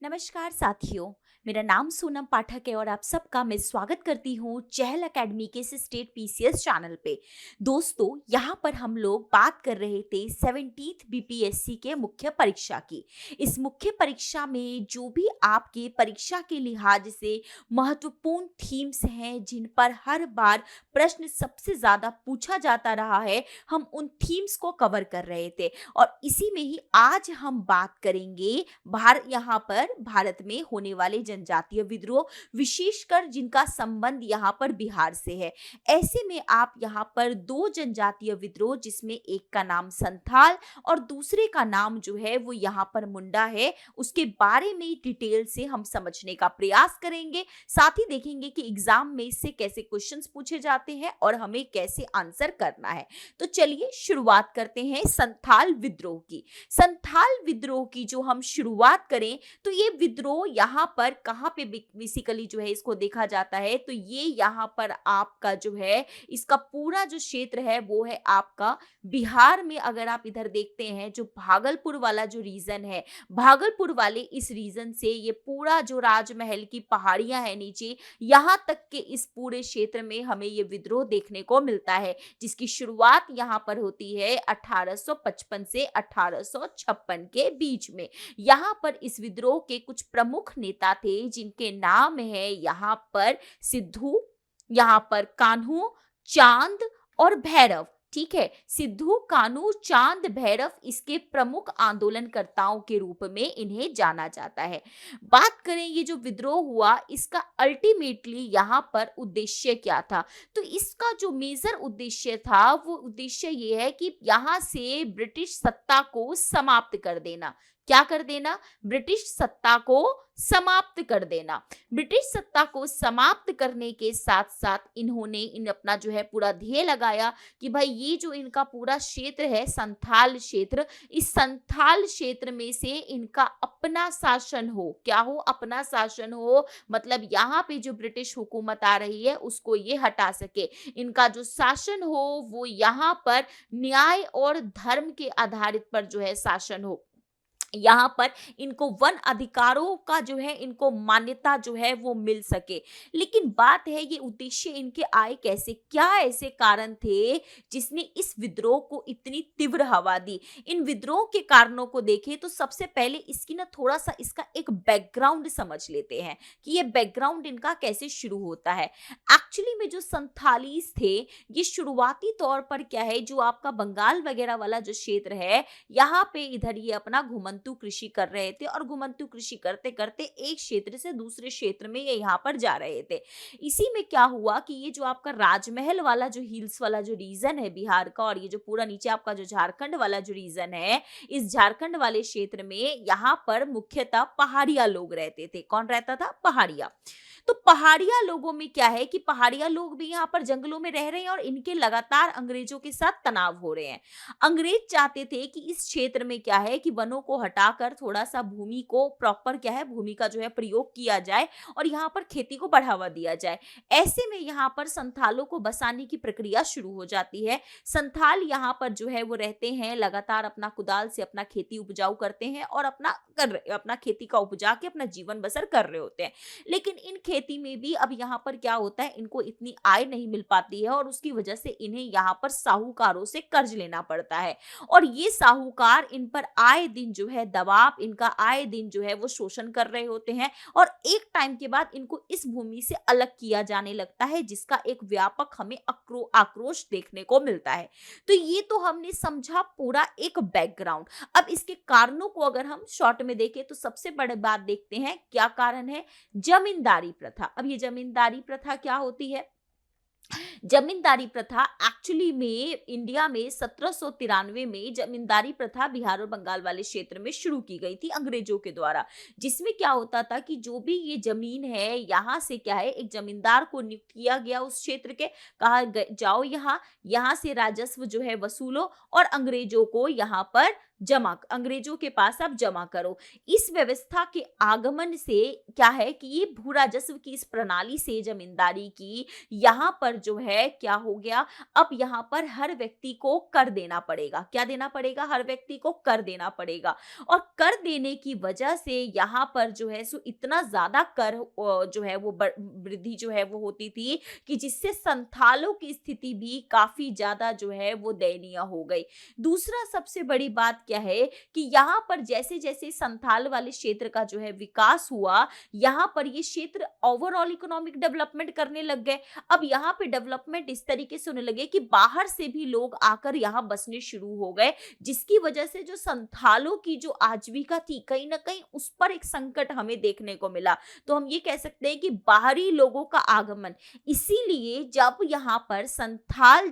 नमस्कार साथियों। मेरा नाम सोनम पाठक है और आप सबका मैं स्वागत करती हूँ चहल एकेडमी के इस स्टेट पीसीएस चैनल पे। दोस्तों, यहाँ पर हम लोग बात कर रहे थे 17th बीपीएससी के मुख्य परीक्षा की। इस मुख्य परीक्षा में जो भी आपके परीक्षा के लिहाज से महत्वपूर्ण थीम्स हैं, जिन पर हर बार प्रश्न सबसे ज़्यादा पूछा जाता रहा है, हम उन थीम्स को कवर कर रहे थे। और इसी में ही आज हम बात करेंगे यहाँ पर भारत में होने वाले जनजातीय विद्रोह, विशेषकर जिनका संबंध यहाँ पर बिहार से है। ऐसे में आप यहाँ पर दो जनजातीय विद्रोह, जिसमें एक का नाम संथाल और दूसरे का नाम जो है वो यहाँ पर मुंडा है, उसके बारे में डिटेल से हम समझने का प्रयास करेंगे। साथ ही देखेंगे कि एग्जाम में इससे कैसे क्वेश्चंस पूछे जाते हैं और हमें कैसे आंसर करना है। तो चलिए शुरुआत करते हैं संथाल विद्रोह की। संथाल विद्रोह की जो हम शुरुआत करें तो ये विद्रोह यहाँ पर कहाँ पे बेसिकली जो है इसको देखा जाता है, तो ये यहाँ पर आपका जो है इसका पूरा जो क्षेत्र है वो है आपका बिहार में। अगर आप इधर देखते हैं जो भागलपुर वाला जो रीजन है, भागलपुर वाले इस रीजन से ये पूरा जो राजमहल की पहाड़ियां हैं नीचे, यहाँ तक के इस पूरे क्षेत्र में हमें ये विद्रोह देखने को मिलता है, जिसकी शुरुआत यहाँ पर होती है 1855 से 1856 के बीच में। यहाँ पर इस विद्रोह के कुछ प्रमुख नेता थे, जिनके नाम है यहाँ पर सिद्धू, यहाँ पर कान्हू, चांद और भैरव। ठीक है, सिद्धू, कान्हू, चांद, भैरव इसके प्रमुख आंदोलनकर्ताओं के रूप में इन्हें जाना जाता है। बात करें ये जो विद्रोह हुआ, इसका अल्टीमेटली यहाँ पर उद्देश्य क्या था, तो इसका जो मेजर उद्देश्य था वो उद्देश्य ये है कि यहाँ से ब्रिटिश सत्ता को समाप्त कर देना। क्या कर देना? ब्रिटिश सत्ता को समाप्त कर देना। ब्रिटिश सत्ता को समाप्त करने के साथ साथ इन्होंने अपना जो है पूरा ध्येय लगाया कि भाई ये जो इनका पूरा क्षेत्र है संथाल क्षेत्र, इस संथाल क्षेत्र में से इनका अपना शासन हो। क्या हो? अपना शासन हो, मतलब यहाँ पे जो ब्रिटिश हुकूमत आ रही है उसको ये हटा सके। इनका जो शासन हो वो यहाँ पर न्याय और धर्म के आधारित पर जो है शासन हो। यहाँ पर इनको वन अधिकारों का जो है इनको मान्यता जो है वो मिल सके। लेकिन बात है ये उद्देश्य इनके आए कैसे? क्या ऐसे कारण थे जिसने इस विद्रोह को इतनी तीव्र हवा दी? इन विद्रोह के कारणों को देखें तो सबसे पहले इसकी ना थोड़ा सा इसका एक बैकग्राउंड समझ लेते हैं कि ये बैकग्राउंड इनका कैसे शुरू होता है। एक्चुअली में जो संथालीस थे, ये शुरुआती तौर पर क्या है, जो आपका बंगाल वगैरह वाला जो क्षेत्र है, यहाँ पे इधर ये अपना घुमंतू कृषि कर रहे थे और घुमंतू कृषि करते करते एक क्षेत्र से दूसरे क्षेत्र में ये यहाँ पर जा रहे थे। इसी में क्या हुआ कि ये जो आपका राजमहल वाला जो हिल्स वाला जो रीजन है बिहार का, और ये जो पूरा नीचे आपका जो झारखंड वाला जो रीजन है, इस झारखंड वाले क्षेत्र में यहाँ पर मुख्यतः पहाड़िया लोग रहते थे। कौन रहता था? पहाड़िया। तो पहाड़िया लोगों में क्या है कि पहाड़िया लोग भी यहाँ पर जंगलों में रह रहे हैं और इनके लगातार अंग्रेजों के साथ तनाव हो रहे हैं। अंग्रेज चाहते थे कि इस क्षेत्र में क्या है कि वनों को हटाकर थोड़ा सा भूमि को प्रॉपर क्या है, भूमि का जो है प्रयोग किया जाए और यहाँ पर खेती को बढ़ावा दिया जाए। ऐसे में यहाँ पर संथालों को बसाने की प्रक्रिया शुरू हो जाती है। संथाल यहाँ पर जो है वो रहते हैं, लगातार अपना कुदाल से अपना खेती उपजाऊ करते हैं और अपना खेती का उपजा के अपना जीवन बसर कर रहे होते हैं। लेकिन इन खेती में भी अब यहाँ पर क्या होता है, इनको इतनी आय नहीं मिल पाती है और उसकी वजह से इन्हें यहाँ पर साहूकारों से कर्ज लेना पड़ता है। और ये साहूकार इन पर आए दिन जो है दबाव, इनका आए दिन जो है वो शोषण कर रहे होते हैं और एक टाइम के बाद इनको इस भूमि से अलग किया जाने लगता है, जिसका एक व्यापक हमें आक्रोश देखने को मिलता है। तो ये तो हमने समझा पूरा एक बैकग्राउंड। अब इसके कारणों को अगर हम शॉर्ट में देखें तो सबसे बड़ी बात देखते हैं क्या कारण है? जमींदारी प्रथा। अब ये जमींदारी प्रथा क्या होती है? जमींदारी प्रथा एक्चुअली में इंडिया में 1793 में जमींदारी प्रथा बिहार और बंगाल वाले क्षेत्र में शुरू की गई थी अंग्रेजों के द्वारा, जिसमें क्या होता था कि जो भी ये जमीन है यहाँ से क्या है, एक जमींदार को नियुक्त किया गया उस क्षेत्र के, जाओ यहाँ यहाँ से राजस्व जो है वसूलो और अंग्रेजों को यहाँ पर अंग्रेजों के पास आप जमा करो। इस व्यवस्था के आगमन से क्या है कि ये भू राजस्व की इस प्रणाली से जमींदारी की यहाँ पर जो है क्या हो गया, अब यहाँ पर हर व्यक्ति को कर देना पड़ेगा। क्या देना पड़ेगा? हर व्यक्ति को कर देना पड़ेगा। और कर देने की वजह से यहाँ पर जो है सो इतना ज्यादा कर जो है वो वृद्धि जो है वो होती थी कि जिससे संथालों की स्थिति भी काफी ज्यादा जो है वो दयनीय हो गई। दूसरा सबसे बड़ी बात क्या है कि यहाँ पर जैसे जैसे संथाल वाले क्षेत्र का जो है विकास हुआ, यहाँ पर ये क्षेत्र ओवरऑल इकोनॉमिक डेवलपमेंट करने लग गए। अब यहाँ पे डेवलपमेंट इस तरीके से होने लगे कि बाहर से भी लोग आकर यहाँ बसने शुरू हो गए, जिसकी वजह से जो संथालों की जो आजीविका थी कहीं ना कहीं उस पर एक संकट हमें देखने को मिला। तो हम ये कह सकते हैं कि बाहरी लोगों का आगमन, इसीलिए जब यहाँ पर संथाल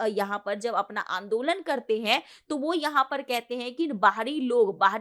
यहाँ पर जब अपना आंदोलन करते हैं तो वो यहाँ पर कहते हैं कि बाहरी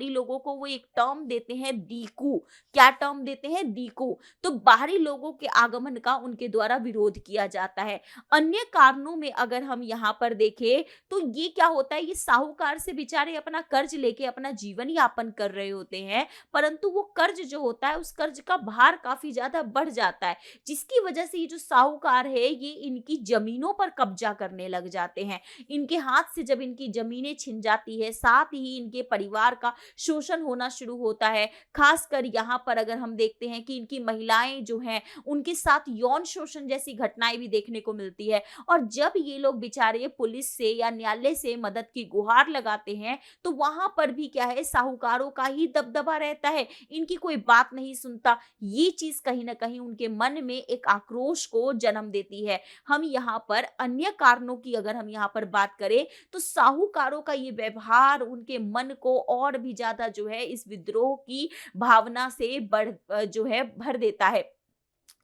लोगों को वो एक टर्म देते हैं दीकू। क्या टर्म देते हैं? दीकू। तो बाहरी लोगों के आगमन का उनके द्वारा विरोध किया जाता है। अन्य कारणों में अगर हम यहाँ पर देखें तो ये क्या होता है, ये साहूकार से बेचारे अपना कर्ज लेके अपना जीवन यापन कर रहे होते हैं, परंतु वो कर्ज जो होता है उस कर्ज का भार काफी ज्यादा बढ़ जाता है, जिसकी वजह से ये जो साहूकार है ये इनकी जमीनों पर कब्जा करने लग जाते हैं। इनके हाथ से जब इनकी जमीनें छिन जाती है, साथ ही इनके परिवार का शोषण होना शुरू होता है। खासकर यहाँ पर अगर हम देखते हैं कि इनकी महिलाएं जो हैं उनके साथ यौन शोषण जैसी घटनाएं भी देखने को मिलती है। और जब ये लोग बेचारे पुलिस से या न्यायालय से मदद की गुहार लगाते हैं तो वहां पर भी क्या है, साहूकारों का ही दबदबा रहता है, इनकी कोई बात नहीं सुनता। ये चीज कहीं ना कहीं उनके मन में एक आक्रोश को जन्म देती है। हम यहाँ पर अन्य कारणों की अगर हम यहाँ पर बात करें तो साहूकारों का ये व्यवहार उनके मन को और भी ज्यादा जो है इस विद्रोह की भावना से जो है भर देता है।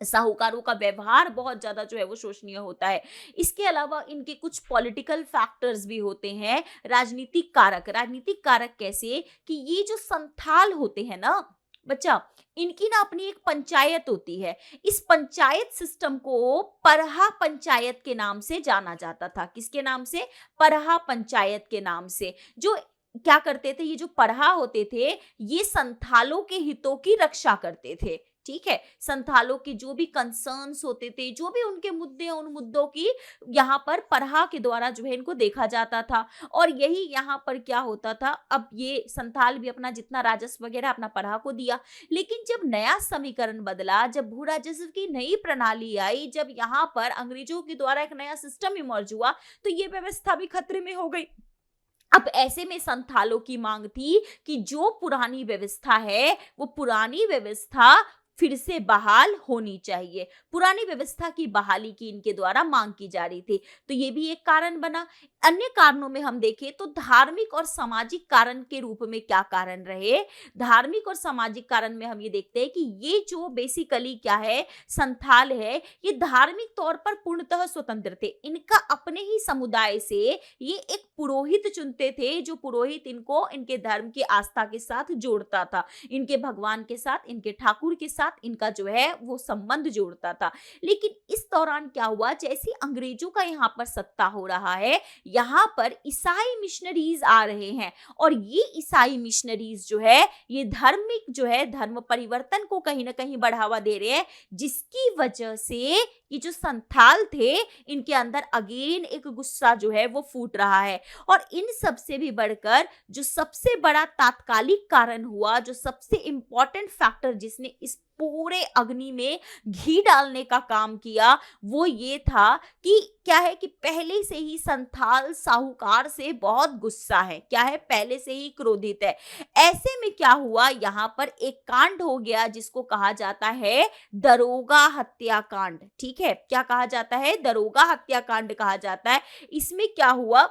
साहूकारों का व्यवहार बहुत ज्यादा जो है वो शोषणीय होता है। इसके अलावा इनके कुछ पॉलिटिकल फैक्टर्स भी होते हैं, राजनीतिक कारक कैसे कि ये जो संथाल होते हैं ना बच्चा, इनकी ना अपनी एक पंचायत होती है। इस पंचायत सिस्टम को परहा पंचायत के नाम से जाना जाता था। किसके नाम से? परहा पंचायत के नाम से। जो क्या करते थे, ये जो परहा होते थे ये संथालों के हितों की रक्षा करते थे। ठीक है, संथालों के जो भी कंसर्न्स होते थे, जो भी उनके मुद्दे, उन मुद्दों की यहाँ पर परहा के द्वारा जो है इनको देखा जाता था। और यही यहाँ पर क्या होता था, अब ये संथाल भी अपना जितना राजस्व वगैरह अपना परहा को दिया, लेकिन जब नया समीकरण बदला, जब भू राजस्व की नई प्रणाली आई, जब यहाँ पर अंग्रेजों के द्वारा एक नया सिस्टम इमर्ज हुआ तो ये व्यवस्था भी खतरे में हो गई। अब ऐसे में संथालों की मांग थी कि जो पुरानी व्यवस्था है वो पुरानी व्यवस्था फिर से बहाल होनी चाहिए। पुरानी व्यवस्था की बहाली की इनके द्वारा मांग की जा रही थी। तो ये भी एक कारण बना। अन्य कारणों में हम देखें तो धार्मिक और सामाजिक कारण के रूप में क्या कारण रहे? धार्मिक और सामाजिक कारण में हम ये देखते हैं कि ये जो बेसिकली क्या है, संथाल है, ये धार्मिक तौर पर पूर्णतः स्वतंत्र थे। इनका अपने ही समुदाय से ये एक पुरोहित चुनते थे, जो पुरोहित इनको इनके धर्म की आस्था के साथ जोड़ता था, इनके भगवान के साथ, इनके ठाकुर के साथ इनका जो है वो संबंध जोड़ता था। लेकिन इस दौरान क्या हुआ, जैसे अंग्रेजों का यहाँ पर सत्ता हो रहा है, यहाँ पर ईसाई मिशनरीज आ रहे हैं और ये ईसाई मिशनरीज जो है ये धार्मिक जो है धर्म परिवर्तन को कहीं ना कहीं बढ़ावा दे रहे हैं, जिसकी वजह से ये जो संथाल थे इनके अंदर अगेन एक गुस्सा जो है वो फूट रहा है। और इन सब से भी बढ़कर जो सबसे बड़ा तात्कालिक कारण हुआ, जो सबसे इंपॉर्टेंट फैक्टर जिसने इस पूरे अग्नि में घी डालने का काम किया, वो ये था कि क्या है कि पहले से ही संथाल साहूकार से बहुत गुस्सा है। क्या है? पहले से ही क्रोधित है। ऐसे में क्या हुआ, यहाँ पर एक कांड हो गया जिसको कहा जाता है दरोगा हत्याकांड। ठीक है, क्या कहा जाता है? दरोगा हत्याकांड कहा जाता है। इसमें क्या हुआ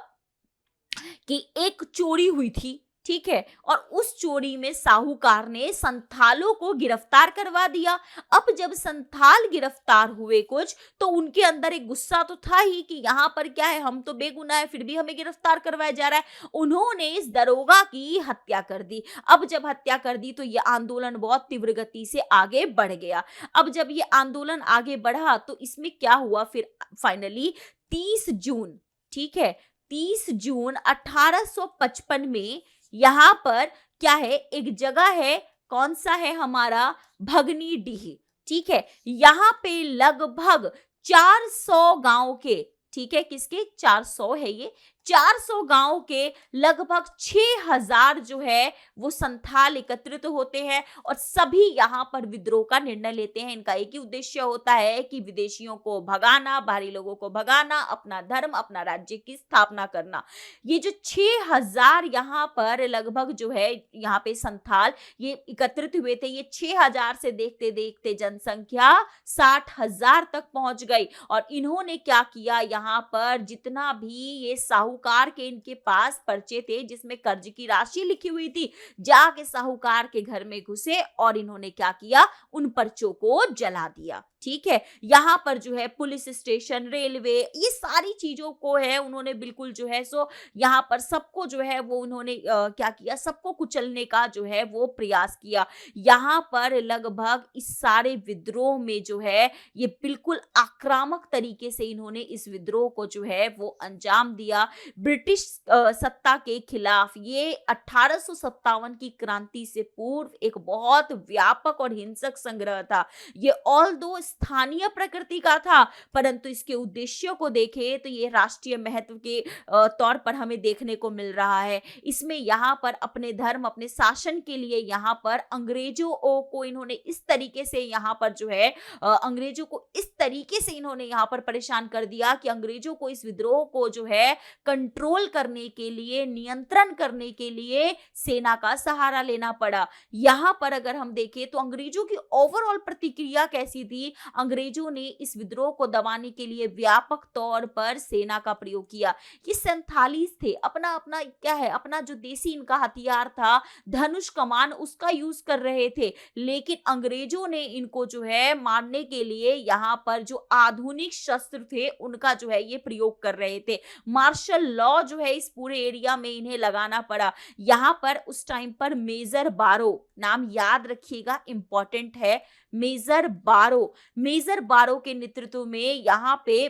कि एक चोरी हुई थी, ठीक है, और उस चोरी में साहूकार ने संथालों को गिरफ्तार करवा दिया। अब जब संथाल गिरफ्तार हुए कुछ, तो उनके अंदर एक गुस्सा तो था ही कि यहाँ पर क्या है, हम तो बेगुनाह है फिर भी हमें गिरफ्तार करवाया जा रहा है। उन्होंने इस दरोगा की हत्या कर दी। अब जब हत्या कर दी तो ये आंदोलन बहुत तीव्र गति से आगे बढ़ गया। अब जब ये आंदोलन आगे बढ़ा तो इसमें क्या हुआ, फिर फाइनली 30 जून, ठीक है, 30 जून 1855 में यहाँ पर क्या है, एक जगह है, कौन सा है हमारा, भगनी डीह, ठीक है। यहाँ पे लगभग 400 गांव के, ठीक है, किसके, 400 है ये, 400 गांव के लगभग 6000 जो है वो संथाल एकत्रित होते हैं और सभी यहाँ पर विद्रोह का निर्णय लेते हैं। इनका एक ही उद्देश्य होता है कि विदेशियों को भगाना, बाहरी लोगों को भगाना, अपना धर्म, अपना राज्य की स्थापना करना। ये जो 6000 यहाँ पर लगभग जो है यहाँ पे संथाल ये एकत्रित हुए थे, ये 6000 से देखते देखते जनसंख्या 60,000 तक पहुंच गई। और इन्होंने क्या किया, यहाँ पर जितना भी ये साहूकार के इनके पास पर्चे थे जिसमें कर्ज की राशि लिखी हुई थी, जाके साहूकार के घर में घुसे और इन्होंने क्या किया, उन पर्चों को जला दिया, ठीक है। यहाँ पर जो है पुलिस स्टेशन, रेलवे, ये सारी चीजों को है उन्होंने बिल्कुल जो है सो यहाँ पर सबको जो है वो उन्होंने क्या किया, सबको कुचलने का जो है वो प्रयास किया। यहाँ पर लगभग इस सारे विद्रोह में जो है ये बिल्कुल आक्रामक तरीके से इन्होंने इस विद्रोह को जो है वो अंजाम दिया ब्रिटिश सत्ता के खिलाफ। ये 1857 की क्रांति से पूर्व एक बहुत व्यापक और हिंसक संग्रह था। ये ऑल दो स्थानीय प्रकृति का था, परंतु इसके उद्देश्यों को देखें तो ये राष्ट्रीय महत्व के तौर पर हमें देखने को मिल रहा है। इसमें यहाँ पर अपने धर्म, अपने शासन के लिए यहाँ पर अंग्रेजों को इन्होंने इस तरीके से यहाँ पर जो है अंग्रेजों को इस तरीके से इन्होंने यहाँ पर परेशान कर दिया कि अंग्रेजों को इस विद्रोह को जो है कंट्रोल करने के लिए, नियंत्रण करने के लिए सेना का सहारा लेना पड़ा। यहाँ पर अगर हम देखें तो अंग्रेजों की ओवरऑल प्रतिक्रिया कैसी थी, अंग्रेजों ने इस विद्रोह को दबाने के लिए व्यापक तौर पर सेना का प्रयोग किया। ये संथालीस थे, अपना अपना क्या है, अपना जो देसी इनका हथियार था, धनुष कमान, उसका यूज कर रहे थे। लेकिन अंग्रेजों ने इनको जो है मारने के लिए यहाँ पर जो आधुनिक शस्त्र थे उनका जो है ये प्रयोग कर रहे थे। मार्शल लॉ जो है इस पूरे एरिया में इन्हें लगाना पड़ा। यहाँ पर उस टाइम पर मेजर बारो, नाम याद रखिएगा, इंपॉर्टेंट है, मेजर बारो, मेजर बारो के नेतृत्व में यहाँ पे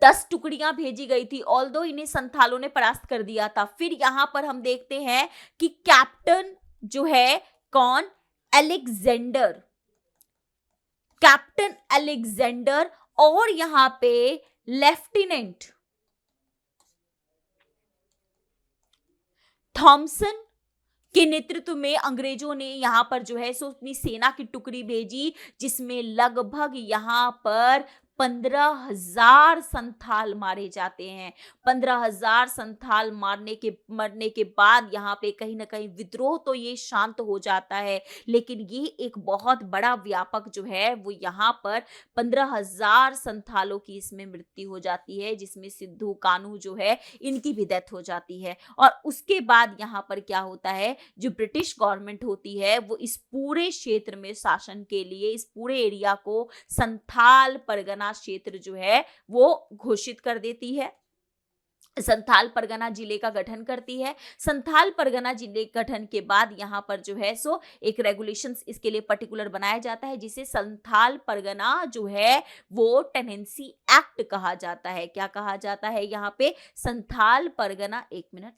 10 टुकड़ियां भेजी गई थी। ऑल्दो इन्हें संथालों ने परास्त कर दिया था। फिर यहां पर हम देखते हैं कि कैप्टन जो है कौन, अलेक्जेंडर, कैप्टन अलेक्जेंडर, और यहां पे लेफ्टिनेंट थॉमसन के नेतृत्व में अंग्रेजों ने यहां पर जो है सो अपनी सेना की टुकड़ी भेजी, जिसमें लगभग यहां पर 15,000 संथाल मारे जाते हैं। 15,000 संथाल मरने के बाद यहाँ पे कहीं ना कहीं विद्रोह तो ये शांत हो जाता है, लेकिन ये एक बहुत बड़ा व्यापक जो है वो यहाँ पर 15,000 संथालों की इसमें मृत्यु हो जाती है, जिसमें सिद्धू कान्हू जो है इनकी भी डेथ हो जाती है। और उसके बाद यहाँ पर क्या होता है, जो ब्रिटिश गवर्नमेंट होती है वो इस पूरे क्षेत्र में शासन के लिए इस पूरे एरिया को संथाल परगना क्षेत्र जो है वो घोषित कर देती है, संथाल परगना जिले का गठन करती है। संथाल परगना जिले गठन के बाद यहाँ पर जो है सो एक रेगुलेशंस इसके लिए पर्टिकुलर बनाया जाता है, जिसे संथाल परगना जो है वो टेनेंसी एक्ट कहा जाता है। क्या कहा जाता है यहाँ पे, संथाल परगना, एक minute,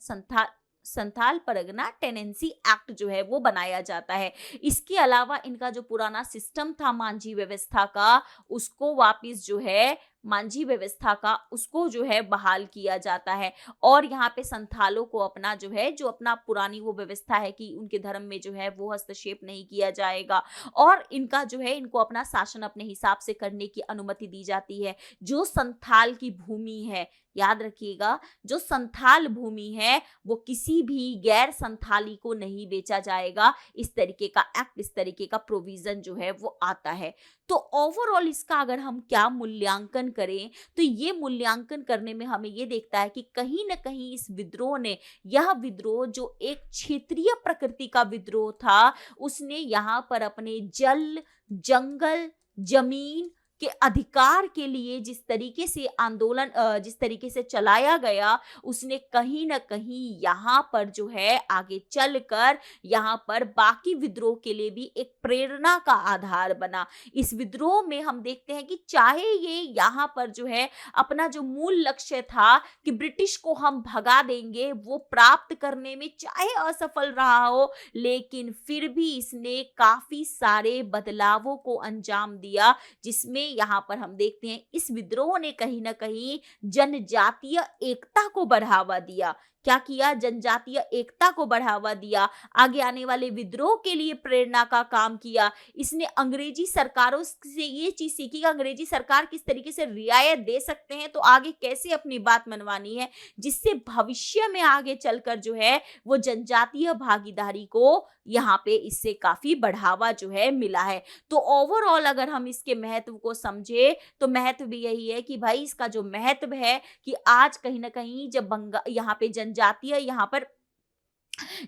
Santhal Pargana tenancy act जो है वो बनाया जाता है। इसके अलावा इनका जो पुराना सिस्टम था मांझी व्यवस्था का, उसको वापस जो है मांझी व्यवस्था का उसको जो है बहाल किया जाता है। और यहाँ पे संथालों को अपना जो है जो अपना पुरानी वो व्यवस्था है कि उनके धर्म में जो है वो हस्तक्षेप नहीं किया जाएगा, और इनका जो है इनको अपना शासन अपने हिसाब से करने की अनुमति दी जाती है। जो संथाल की भूमि है, याद रखिएगा, जो संथाल भूमि है वो किसी भी गैर संथाली को नहीं बेचा जाएगा। इस तरीके का एक्ट, इस तरीके का प्रोविजन जो है वो आता है। तो ओवरऑल इसका अगर हम क्या मूल्यांकन करें तो ये मूल्यांकन करने में हमें ये देखता है कि कहीं ना कहीं इस विद्रोह ने, यह विद्रोह जो एक क्षेत्रीय प्रकृति का विद्रोह था, उसने यहाँ पर अपने जल, जंगल, जमीन के अधिकार के लिए जिस तरीके से आंदोलन जिस तरीके से चलाया गया, उसने कहीं न कहीं यहाँ पर जो है आगे चलकर यहाँ पर बाकी विद्रोह के लिए भी एक प्रेरणा का आधार बना। इस विद्रोह में हम देखते हैं कि चाहे ये यहाँ पर जो है अपना जो मूल लक्ष्य था कि ब्रिटिश को हम भगा देंगे, वो प्राप्त करने में चाहे असफल रहा हो, लेकिन फिर भी इसने काफ़ी सारे बदलावों को अंजाम दिया, जिसमें यहाँ पर हम देखते हैं इस विद्रोह ने कहीं न कहीं जनजातीय एकता को बढ़ावा दिया। क्या किया? जनजातीय एकता को बढ़ावा दिया, आगे आने वाले विद्रोह के लिए प्रेरणा का काम किया। इसने अंग्रेजी सरकारों से ये चीज़ सीखी कि अंग्रेजी सरकार किस तरीके से रियायत दे सकते हैं, तो आगे कैसे अपनी बात मनवानी है, जिससे भविष्य में आगे चलकर जो है वो जनजातीय भागीदारी को यहाँ पे इससे काफ़ी बढ़ावा जो है मिला है। तो ओवरऑल अगर हम इसके महत्व को समझे, तो महत्व भी यही है कि भाई इसका जो महत्व है कि आज कहीं न कहीं जब यहाँ पे जनजातीय यहाँ पर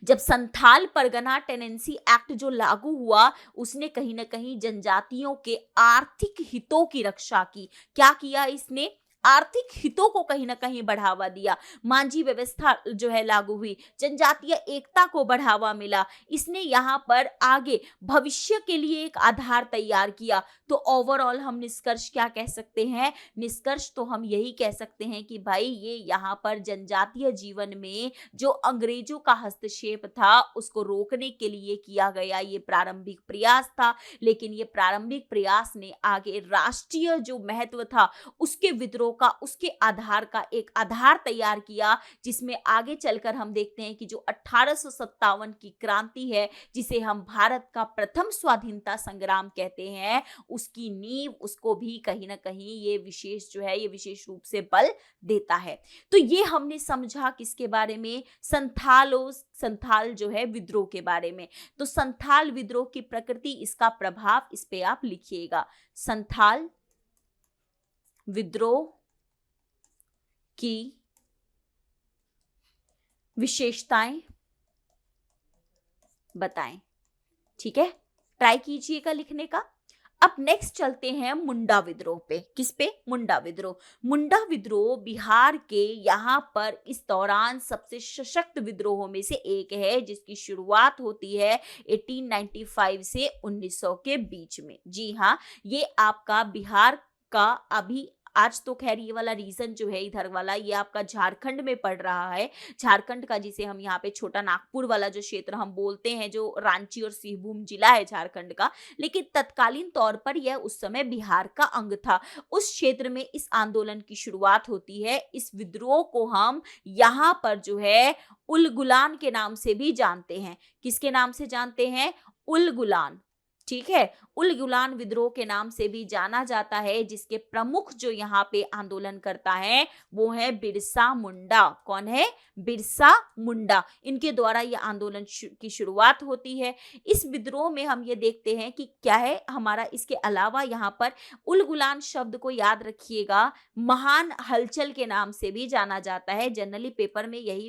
जब संथाल परगना टेनेंसी एक्ट जो लागू हुआ, उसने कहीं न कहीं जनजातियों के आर्थिक हितों की रक्षा की। क्या किया इसने? आर्थिक हितों को कहीं न कहीं बढ़ावा दिया। मांझी व्यवस्था जो है लागू हुई, जनजातीय एकता को बढ़ावा मिला। इसने यहाँ पर आगे भविष्य के लिए एक आधार तैयार किया। तो ओवरऑल हम निष्कर्ष क्या कह सकते हैं? निष्कर्ष तो हम यही कह सकते हैं कि भाई ये यहाँ पर जनजातीय जीवन में जो अंग्रेजों का हस्तक्षेप था, उसको रोकने के लिए किया गया ये प्रारंभिक प्रयास था। लेकिन ये प्रारंभिक प्रयास ने आगे राष्ट्रीय जो महत्व था, उसके विद्रोह का, उसके आधार का एक आधार तैयार किया, जिसमें आगे चलकर हम देखते हैं कि जो 1857 की क्रांति है, जिसे हम भारत का प्रथम स्वाधीनता संग्राम कहते हैं, उसकी नींव, उसको भी कहीं ना कहीं ये विशेष जो है, ये विशेष रूप से बल देता है। तो ये हमने समझा किसके बारे में? संथाल जो है विद्रोह के बारे में। तो संथाल विद्रोह की प्रकृति, इसका प्रभाव, इस पे आप लिखिएगा। संथाल विद्रोह की विशेषताएं बताएं। ठीक है, ट्राई कीजिएगा लिखने का। अब नेक्स्ट चलते हैं मुंडा विद्रोह पे। किस पे? मुंडा विद्रोह। मुंडा विद्रोह बिहार के यहाँ पर इस दौरान सबसे सशक्त विद्रोहों में से एक है, जिसकी शुरुआत होती है 1895 से 1900 के बीच में। जी हाँ, ये आपका बिहार का अभी आज तो खैर ये वाला रीजन जो है इधर वाला, ये आपका झारखंड में पड़ रहा है। झारखंड का, जिसे हम यहाँ पे छोटा नागपुर वाला जो क्षेत्र हम बोलते हैं, जो रांची और सिंहभूम जिला है झारखंड का, लेकिन तत्कालीन तौर पर यह उस समय बिहार का अंग था। उस क्षेत्र में इस आंदोलन की शुरुआत होती है। इस विद्रोह को हम यहाँ पर जो है उलगुलान के नाम से भी जानते हैं। किसके नाम से जानते हैं? उलगुलान। ठीक है, उलगुलान विद्रोह के नाम से भी जाना जाता है, जिसके प्रमुख जो यहाँ पे आंदोलन करता है वो है बिरसा मुंडा। कौन है? बिरसा मुंडा। इनके द्वारा ये आंदोलन की शुरुआत होती है। इस विद्रोह में हम ये देखते हैं कि क्या है हमारा, इसके अलावा यहाँ पर उलगुलान शब्द को याद रखिएगा, महान हलचल के नाम से भी जाना जाता है। जनरली पेपर में यही,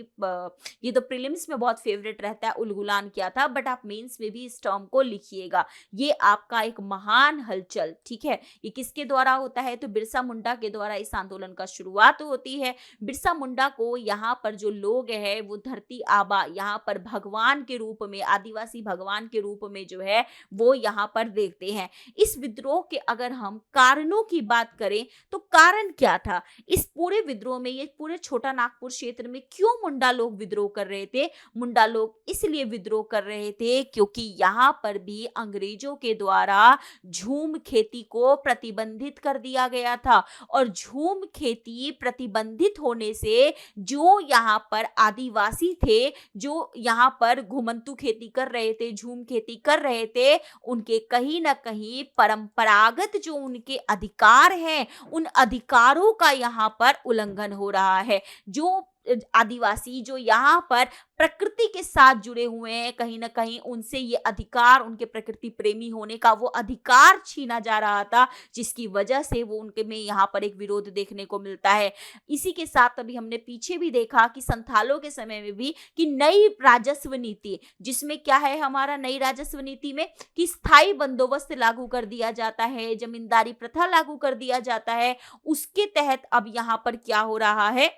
ये तो प्रीलिम्स में बहुत फेवरेट रहता है उलगुलान क्या था, बट आप मेंस में भी इस टर्म को लिखिएगा। ये आपका एक महान हलचल, ठीक है, ये किसके द्वारा होता है? तो बिरसा मुंडा के द्वारा इस आंदोलन का शुरुआत होती है। बिरसा मुंडा को यहाँ पर जो लोग है वो धरती आबा, यहाँ पर भगवान के रूप में, आदिवासी भगवान के रूप में जो है वो यहाँ पर देखते हैं। इस विद्रोह के अगर हम कारणों की बात करें तो कारण क्या था इस पूरे विद्रोह में? ये पूरे छोटा नागपुर क्षेत्र में क्यों मुंडा लोग विद्रोह कर रहे थे? मुंडा लोग इसलिए विद्रोह कर रहे थे क्योंकि यहाँ पर भी अंग्रेजों के द्वारा झूम खेती को प्रतिबंधित कर दिया गया था, और झूम खेती प्रतिबंधित होने से जो यहाँ पर आदिवासी थे, जो यहाँ पर घुमंतू खेती कर रहे थे, झूम खेती कर रहे थे, उनके कहीं ना कहीं परंपरागत जो उनके अधिकार हैं, उन अधिकारों का यहाँ पर उल्लंघन हो रहा है। जो आदिवासी जो यहाँ पर प्रकृति के साथ जुड़े हुए हैं, कहीं न कहीं उनसे ये अधिकार, उनके प्रकृति प्रेमी होने का वो अधिकार छीना जा रहा था, जिसकी वजह से वो उनके में यहाँ पर एक विरोध देखने को मिलता है। इसी के साथ अभी हमने पीछे भी देखा कि संथालों के समय में भी कि नई राजस्व नीति, जिसमें क्या है हमारा नई राजस्व नीति में कि स्थायी बंदोबस्त लागू कर दिया जाता है, जमींदारी प्रथा लागू कर दिया जाता है। उसके तहत अब यहाँ पर क्या हो रहा है,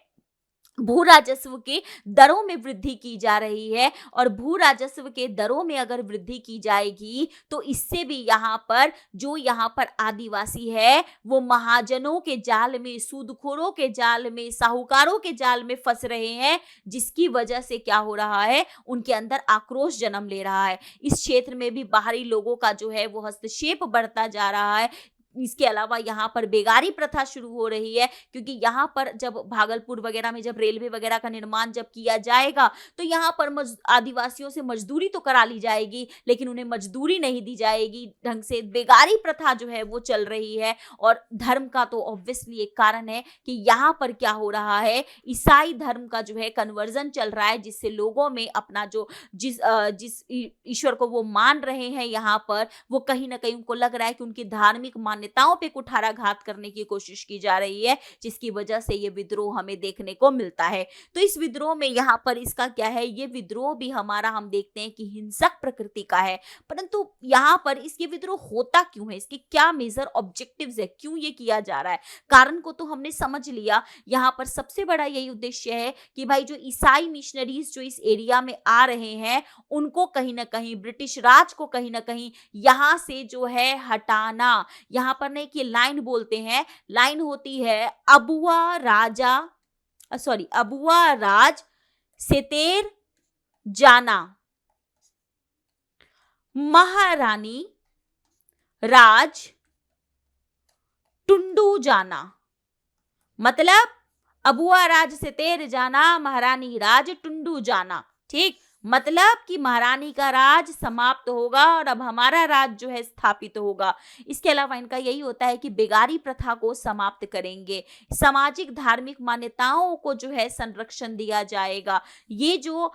भू राजस्व के दरों में वृद्धि की जा रही है, और भू राजस्व के दरों में अगर वृद्धि की जाएगी तो इससे भी यहाँ पर जो यहाँ पर आदिवासी है वो महाजनों के जाल में, सूदखोरों के जाल में, साहूकारों के जाल में फंस रहे हैं, जिसकी वजह से क्या हो रहा है, उनके अंदर आक्रोश जन्म ले रहा है। इस क्षेत्र में भी बाहरी लोगों का जो है वो हस्तक्षेप बढ़ता जा रहा है। इसके अलावा यहाँ पर बेगारी प्रथा शुरू हो रही है, क्योंकि यहाँ पर जब भागलपुर वगैरह में जब रेलवे वगैरह का निर्माण जब किया जाएगा तो यहाँ पर आदिवासियों से मजदूरी तो करा ली जाएगी, लेकिन उन्हें मजदूरी नहीं दी जाएगी ढंग से। बेगारी प्रथा जो है वो चल रही है, और धर्म का तो ऑब्वियसली एक कारण है कि यहाँ पर क्या हो रहा है, ईसाई धर्म का जो है कन्वर्जन चल रहा है, जिससे लोगों में अपना जो जिस ईश्वर को वो मान रहे हैं यहाँ पर, वो कहीं ना कहीं उनको लग रहा है कि उनकी धार्मिक मान्यताओं पे कुठाराघात करने की कोशिश की जा रही है, जिसकी वजह से ये विद्रोह हमें देखने को मिलता है। तो इस विद्रोह में यहाँ पर इसका क्या है, ये विद्रोह भी हमारा हम देखते हैं कि हिंसक प्रकृति का है, परंतु यहाँ पर इसके विद्रोह होता क्यों है, इसके क्या मेजर ऑब्जेक्टिव्स है, क्यों ये किया जा रहा है, कारण को तो हमने समझ लिया। यहाँ पर सबसे बड़ा यही उद्देश्य है कि भाई जो ईसाई मिशनरीज जो इस एरिया में आ रहे हैं, उनको कहीं ना कहीं ब्रिटिश राज को कहीं ना कहीं यहाँ से जो है हटाना। यहाँ पर ने कि लाइन बोलते हैं, लाइन होती है अबुआ राज सेतेर जाना, महारानी राज टुंडू जाना। मतलब अबुआ राज सेतेर जाना, महारानी राज टुंडू जाना। ठीक, मतलब कि महारानी का राज समाप्त होगा और अब हमारा राज जो है स्थापित होगा। इसके अलावा इनका यही होता है कि बेगारी प्रथा को समाप्त करेंगे, सामाजिक धार्मिक मान्यताओं को जो है संरक्षण दिया जाएगा, ये जो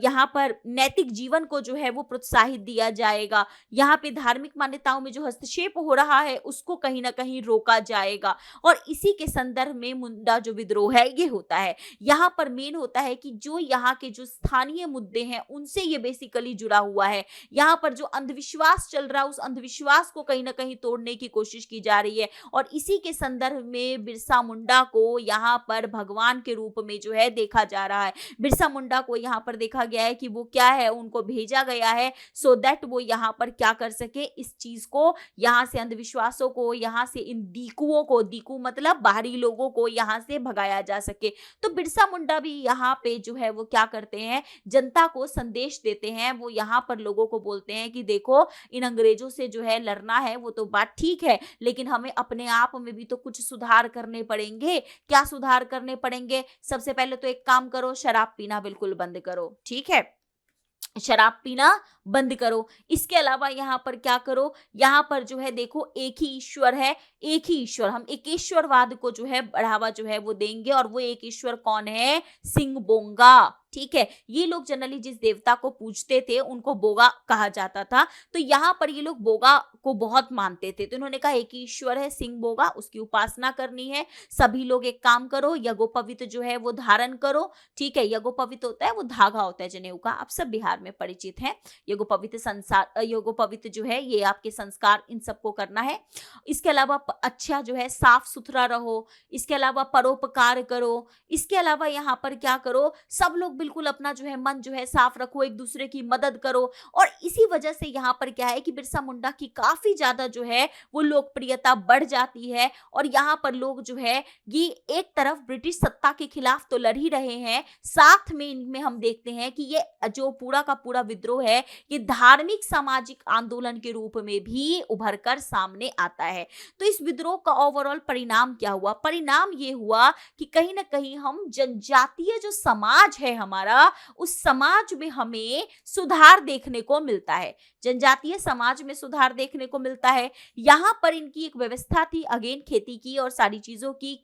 यहाँ पर नैतिक जीवन को जो है वो प्रोत्साहित दिया जाएगा, यहाँ पे धार्मिक मान्यताओं में जो हस्तक्षेप हो रहा है उसको कहीं ना कहीं रोका जाएगा। और इसी के संदर्भ में मुंडा जो विद्रोह है ये होता है। यहाँ पर मेन होता है कि जो यहाँ के जो स्थानीय मुद्दे हैं उनसे ये बेसिकली जुड़ा हुआ है। यहाँ पर जो अंधविश्वास चल रहा है उस अंधविश्वास को कहीं ना कहीं तोड़ने की कोशिश की जा रही है, और इसी के संदर्भ में बिरसा मुंडा को यहाँ पर भगवान के रूप में जो है देखा जा रहा है। बिरसा मुंडा को यहाँ पर देखा गया है कि वो क्या है, उनको भेजा गया है सो दैट वो यहाँ पर क्या कर सके, इस चीज को, यहाँ से अंधविश्वासों को, यहाँ से इन दीकुओं को, दीकू मतलब बाहरी लोगों को यहाँ से भगाया जा सके। तो बिरसा मुंडा भी यहाँ पे जो है वो क्या करते हैं, जनता को संदेश देते हैं। वो यहाँ पर लोगों को बोलते हैं कि देखो इन अंग्रेजों से जो है लड़ना है वो तो बात ठीक है, लेकिन हमें अपने आप में भी तो कुछ सुधार करने पड़ेंगे। क्या सुधार करने पड़ेंगे? सबसे पहले तो एक काम करो, शराब पीना बिल्कुल बंद करो। ठीक है, शराब पीना बंद करो। इसके अलावा यहाँ पर क्या करो, यहाँ पर जो है देखो एक ही ईश्वर है, एक ही ईश्वर, हम एकेश्वरवाद को जो है बढ़ावा जो है वो देंगे, और वो एक ईश्वर कौन है, सिंह बोंगा। ठीक है, ये लोग जनरली जिस देवता को पूजते थे उनको बोगा कहा जाता था, तो यहाँ पर ये लोग बोगा को बहुत मानते थे, तो इन्होंने कहा एक ही ईश्वर है सिंह बोगा, उसकी उपासना करनी है। सभी लोग एक काम करो, यज्ञोपवीत जो है वो धारण करो। ठीक है, यज्ञोपवीत होता है वो धागा होता है जनेऊ का, आप सब बिहार में परिचित हैं। यज्ञोपवीत जो है ये आपके संस्कार इन सबको करना है। इसके अलावा अच्छा जो है साफ सुथरा रहो, इसके अलावा परोपकार करो, इसके अलावा यहाँ पर क्या करो, सब लोग बिल्कुल अपना जो है मन जो है साफ रखो, एक दूसरे की मदद करो। और इसी वजह से यहाँ पर क्या है कि बिरसा मुंडा की काफी ज्यादा जो है वो लोकप्रियता बढ़ जाती है, और यहाँ पर लोग जो है ये एक तरफ ब्रिटिश सत्ता के खिलाफ तो लड़ ही रहे हैं, साथ में इनमें हम देखते हैं कि ये जो पूरा का पूरा विद्रोह है ये धार्मिक सामाजिक आंदोलन के रूप में भी उभर कर सामने आता है। तो इस विद्रोह का ओवरऑल परिणाम क्या हुआ? परिणाम ये हुआ कि कहीं ना कहीं हम जनजातीय जो समाज है हमारा, उस समाज में हमें सुधार देखने को मिलता है। जनजातीय समाज में सुधार देखने को मिलता है। यहाँ पर इनकी एक व्यवस्था थी, अगेन खेती की और सारी चीजों की,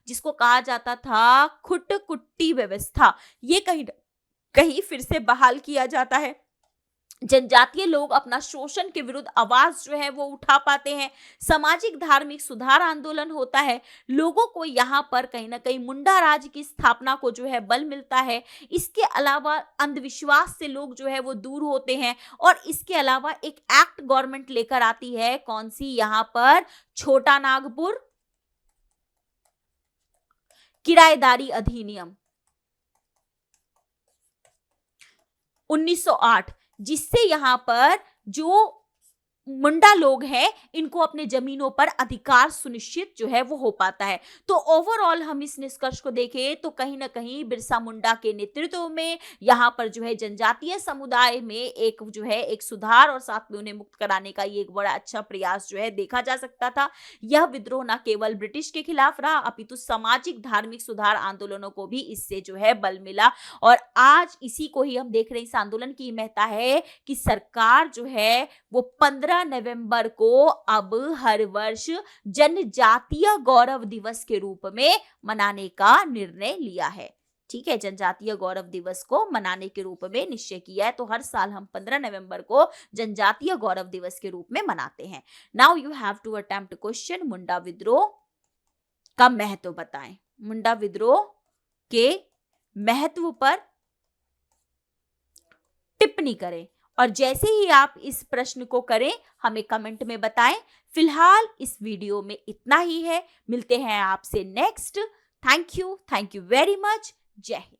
जिसको कहा जाता था खुट कुट्टी व्यवस्था, ये कहीं फिर से बहाल किया जाता है। जनजातीय लोग अपना शोषण के विरुद्ध आवाज जो है वो उठा पाते हैं। सामाजिक धार्मिक सुधार आंदोलन होता है। लोगों को यहाँ पर कहीं ना कहीं मुंडा राज की स्थापना को जो है बल मिलता है। इसके अलावा अंधविश्वास से लोग जो है वो दूर होते हैं। और इसके अलावा एक एक्ट गवर्नमेंट लेकर आती है, कौन सी, यहाँ पर छोटा नागपुर किराएदारी अधिनियम 1908, जिससे यहाँ पर जो मुंडा लोग हैं इनको अपने जमीनों पर अधिकार सुनिश्चित जो है वो हो पाता है। तो ओवरऑल हम इस निष्कर्ष को देखें तो कहीं ना कहीं बिरसा मुंडा के नेतृत्व में यहाँ पर जो है जनजातीय समुदाय में एक सुधार और साथ में उन्हें मुक्त कराने का ये एक बड़ा अच्छा प्रयास जो है देखा जा सकता था। यह विद्रोह न केवल ब्रिटिश के खिलाफ रहा, अपितु सामाजिक धार्मिक सुधार आंदोलनों को भी इससे जो है बल मिला। और आज इसी को ही हम देख रहे हैं, इस आंदोलन की महत्ता है कि सरकार जो है वो 15 नवंबर को अब हर वर्ष जनजातीय गौरव दिवस के रूप में मनाने का निर्णय लिया है। ठीक है, जनजातीय गौरव दिवस को मनाने के रूप में निश्चय किया है। तो हर साल हम 15 नवंबर को जनजातीय गौरव दिवस के रूप में मनाते हैं। Now you have to attempt question, Munda विद्रोह का महत्व बताएं। मुंडा विद्रोह के महत्व पर टिप्पणी करें और जैसे ही आप इस प्रश्न को करें हमें कमेंट में बताएं। फिलहाल इस वीडियो में इतना ही है, मिलते हैं आपसे next. Thank you very much. जय हिंद।